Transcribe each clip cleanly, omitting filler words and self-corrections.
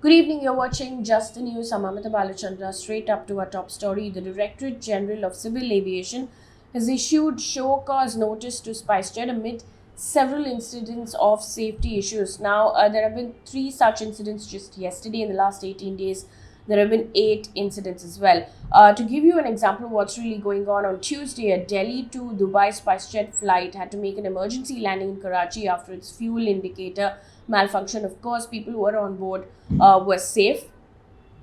Good evening, you're watching Just the News. I'm Amita Balachandra. Straight up to our top story. The Directorate General of Civil Aviation has issued show cause notice to SpiceJet amid several incidents of safety issues. Now, there have been 3 such incidents just yesterday. In the last 18 days, there have been 8 incidents as well. To give you an example of what's really going on Tuesday, a Delhi to Dubai SpiceJet flight had to make an emergency landing in Karachi after its fuel indicator malfunction. Of course, people who were on board were safe.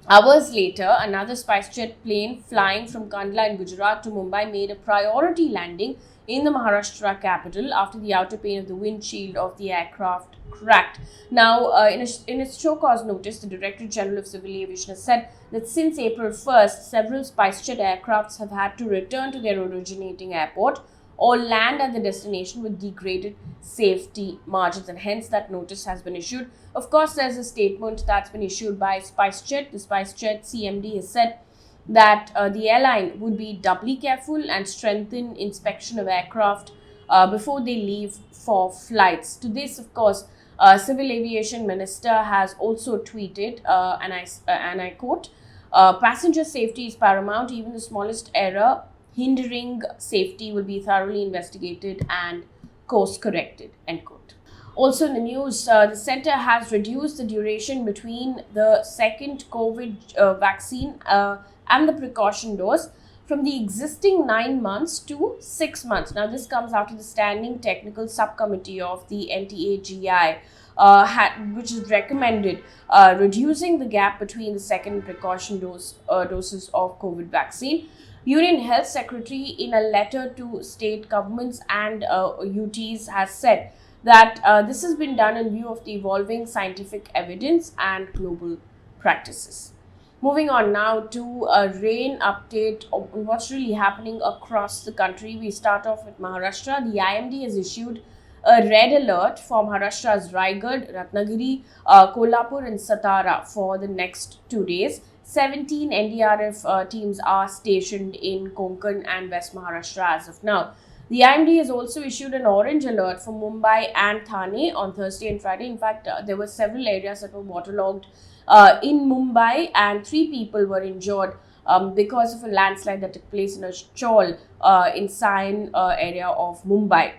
Hours later, another SpiceJet plane flying from Kandla in Gujarat to Mumbai made a priority landing in the Maharashtra capital after the outer pane of the windshield of the aircraft cracked. Now, in its show cause notice, the Director General of Civil Aviation has said that since April 1st, several SpiceJet aircrafts have had to return to their originating airport or land at the destination with degraded safety margins, and hence that notice has been issued. Of course, there's a statement that's been issued by SpiceJet. The SpiceJet CMD has said that the airline would be doubly careful and strengthen inspection of aircraft before they leave for flights. To this, of course, Civil Aviation Minister has also tweeted, and I quote, "Passenger safety is paramount. Even the smallest error hindering safety will be thoroughly investigated and course corrected," end quote. Also in the news, the centre has reduced the duration between the second COVID vaccine and the precaution dose from the existing 9 months to 6 months. Now, this comes after the Standing Technical Subcommittee of the NTAGI, which has recommended reducing the gap between the second precaution doses of COVID vaccine. Union Health Secretary, in a letter to state governments and UTs, has said that this has been done in view of the evolving scientific evidence and global practices. Moving on now to a rain update on what's really happening across the country. We start off with Maharashtra. The IMD has issued a red alert for Maharashtra's Raigad, Ratnagiri, Kolhapur and Satara for the next 2 days. 17 NDRF teams are stationed in Konkan and West Maharashtra as of now. The IMD has also issued an orange alert for Mumbai and Thane on Thursday and Friday. In fact, there were several areas that were waterlogged in Mumbai, and 3 people were injured because of a landslide that took place in a chawl in Sion area of Mumbai.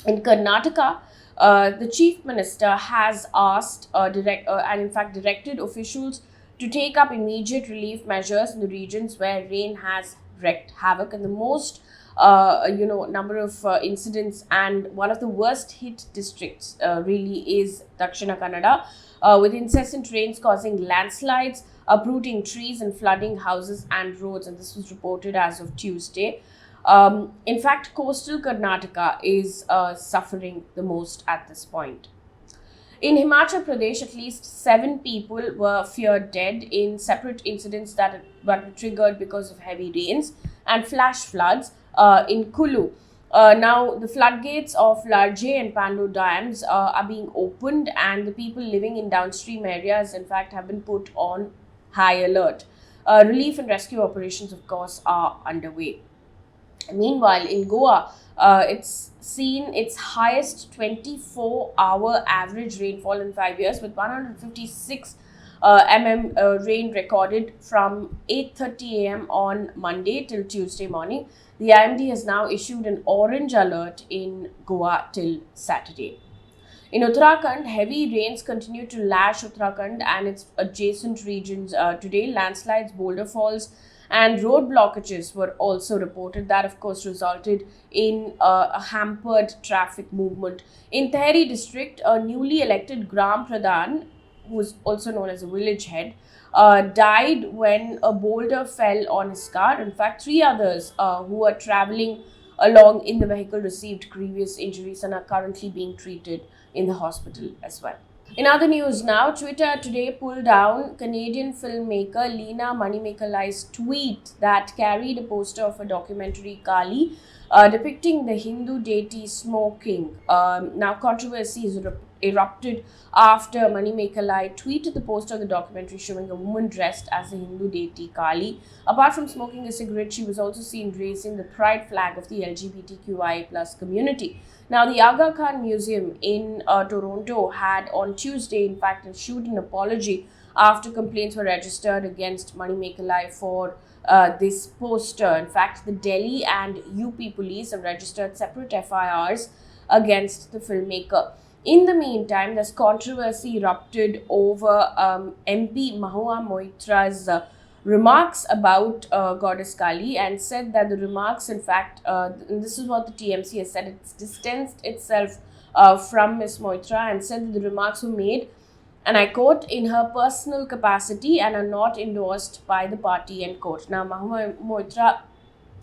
In Karnataka, the Chief Minister has asked and in fact directed officials to take up immediate relief measures in the regions where rain has wreaked havoc, and the most number of incidents and one of the worst hit districts really is Dakshina Kannada, with incessant rains causing landslides, uprooting trees and flooding houses and roads, and this was reported as of Tuesday. In fact, coastal Karnataka is suffering the most at this point. In Himachal Pradesh, at least 7 people were feared dead in separate incidents that were triggered because of heavy rains and flash floods in Kulu. Now, the floodgates of Larje and Pando dams are being opened, and the people living in downstream areas, in fact, have been put on high alert. Relief and rescue operations, of course, are underway. Meanwhile, in Goa, it's seen its highest 24-hour average rainfall in 5 years, with 156 mm rain recorded from 8:30 a.m. on Monday till Tuesday morning. The IMD has now issued an orange alert in Goa till Saturday. In Uttarakhand, heavy rains continue to lash Uttarakhand and its adjacent regions today. Landslides, boulder falls and road blockages were also reported. That, of course, resulted in a hampered traffic movement. In Tehri district, a newly elected Gram Pradhan, who is also known as a village head, died when a boulder fell on his car. In fact, 3 others who were traveling along in the vehicle received grievous injuries and are currently being treated in the hospital as well. In other news now, Twitter today pulled down Canadian filmmaker Leena Manimekalai's tweet that carried a poster of a documentary Kaali depicting the Hindu deity smoking. Now, controversy has erupted after Manimekalai tweeted the poster of the documentary showing a woman dressed as the Hindu deity Kaali. Apart from smoking a cigarette, she was also seen raising the pride flag of the LGBTQIA+ community. Now, the Aga Khan Museum in Toronto had on Tuesday, in fact, issued an apology after complaints were registered against Manimekalai for this poster. In fact, the Delhi and UP police have registered separate FIRs against the filmmaker. In the meantime, there's controversy erupted over MP Mahua Moitra's remarks about goddess Kaali, and said that the remarks, in fact, and this is what the TMC has said, it's distanced itself from Ms. Moitra and said that the remarks were made, and I quote, in her personal capacity and are not endorsed by the party, end quote. Now, Mahua Moitra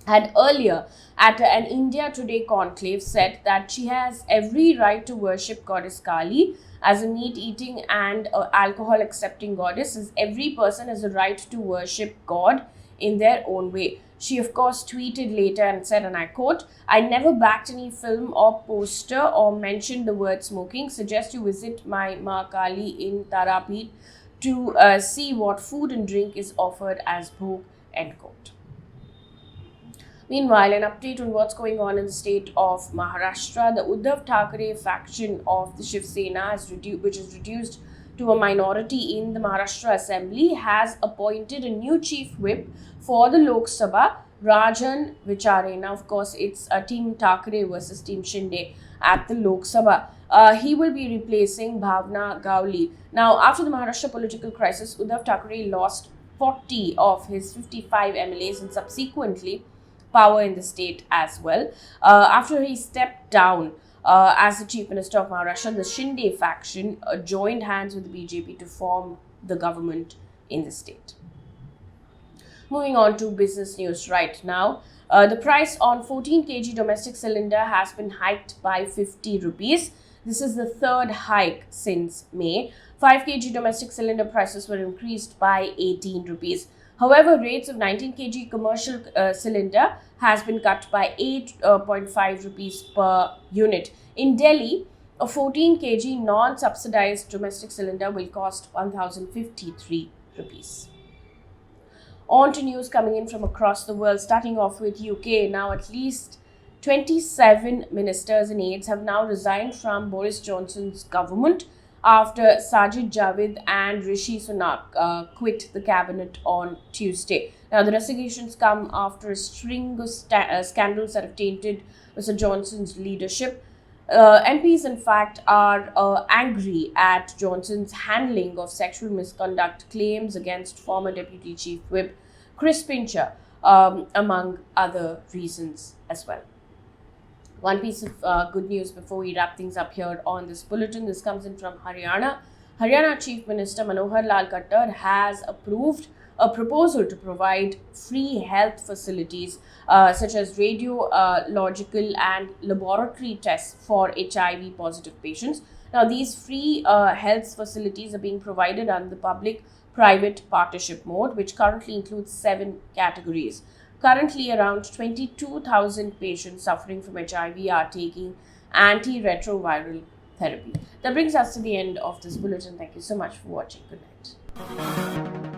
had earlier at an India Today conclave said that she has every right to worship goddess Kaali as a meat-eating and alcohol-accepting goddess, as every person has a right to worship God in their own way. She, of course, tweeted later and said, and I quote, I never backed any film or poster or mentioned the word smoking. Suggest you visit my Ma Kaali in Tarapet to see what food and drink is offered as bhog, end quote. Meanwhile, an update on what's going on in the state of Maharashtra. The Uddhav Thackeray faction of the Shiv Sena, which is reduced to a minority in the Maharashtra Assembly, has appointed a new chief whip for the Lok Sabha, Rajan Vichare. Now, of course, it's a Team Thackeray versus Team Shinde at the Lok Sabha. He will be replacing Bhavna Gauli. Now, after the Maharashtra political crisis, Uddhav Thackeray lost 40 of his 55 MLAs and subsequently power in the state as well. After he stepped down as the Chief Minister of Maharashtra, the Shinde faction joined hands with the BJP to form the government in the state. Moving on to business news right now. The price on 14 kg domestic cylinder has been hiked by 50 rupees. This is the third hike since May. 5 kg domestic cylinder prices were increased by 18 rupees. However, rates of 19 kg commercial cylinder has been cut by 8.5 rupees per unit. In Delhi, a 14 kg non-subsidized domestic cylinder will cost 1,053 rupees. On to news coming in from across the world, starting off with UK. Now, at least 27 ministers and aides have now resigned from Boris Johnson's government after Sajid Javid and Rishi Sunak quit the cabinet on Tuesday. Now, the resignations come after a string of scandals that have tainted Mr. Johnson's leadership. MPs, in fact, are angry at Johnson's handling of sexual misconduct claims against former Deputy Chief Whip Chris Pincher, among other reasons as well. One piece of good news before we wrap things up here on this bulletin. This comes in from Haryana. Haryana Chief Minister Manohar Lal Khattar has approved a proposal to provide free health facilities such as radiological and laboratory tests for HIV positive patients. Now, these free health facilities are being provided under the public-private partnership mode, which currently includes 7 categories. Currently, around 22,000 patients suffering from HIV are taking antiretroviral therapy. That brings us to the end of this bulletin. Thank you so much for watching. Good night.